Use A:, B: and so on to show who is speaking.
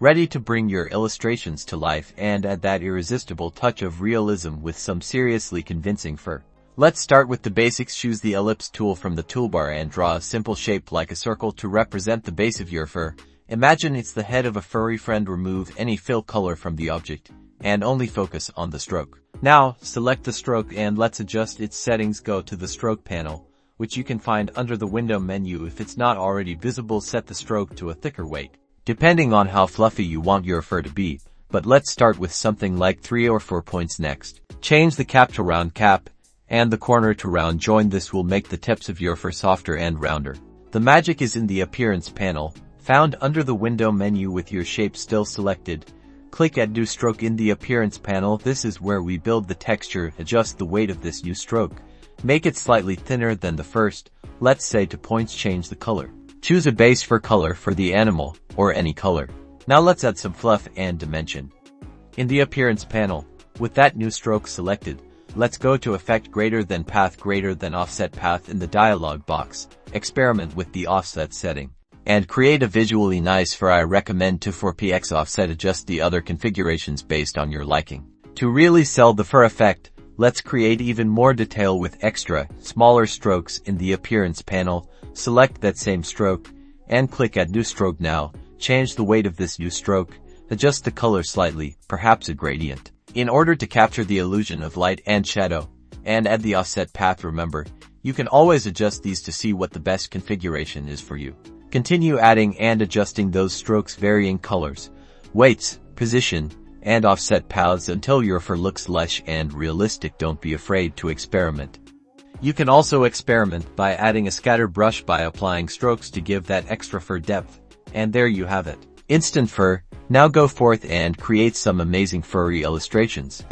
A: ready to bring your illustrations to life and add that irresistible touch of realism with some seriously convincing fur. Let's start with the basics. Choose the ellipse tool from the toolbar and draw a simple shape like a circle to represent the base of your fur. Imagine it's the head of a furry friend. Remove any fill color from the object and only focus on the stroke. Now, select the stroke and let's adjust its settings. Go to the stroke panel, which you can find under the window menu. If it's not already visible, set the stroke to a thicker weight, depending on how fluffy you want your fur to be, but let's start with something like 3 or 4 points next. Change the cap to round cap and the corner to round join. This will make the tips of your fur softer and rounder. The magic is in the appearance panel, found under the window menu. With your shape still selected, click Add New Stroke in the appearance panel. This is where we build the texture. Adjust the weight of this new stroke. Make it slightly thinner than the first, let's say 2 points. Change the color. Choose a base fur color for the animal, or any color. Now let's add some fluff and dimension. In the appearance panel, with that new stroke selected, let's go to Effect Greater Than Path Greater Than Offset Path. In the dialog box, experiment with the offset setting and create a visually nice fur. I recommend 2:4px offset. Adjust the other configurations based on your liking. To really sell the fur effect, let's create even more detail with extra, smaller strokes. In the appearance panel, select that same stroke and click Add New Stroke. Now, change the weight of this new stroke. Adjust the color slightly, perhaps a gradient, in order to capture the illusion of light and shadow, and add the offset path. Remember, you can always adjust these to see what the best configuration is for you. Continue adding and adjusting those strokes, varying colors, weights, position, and offset paths until your fur looks lush and realistic. Don't be afraid to experiment. You can also experiment by adding a scatter brush by applying strokes to give that extra fur depth. And there you have it. Instant fur. Now go forth and create some amazing furry illustrations.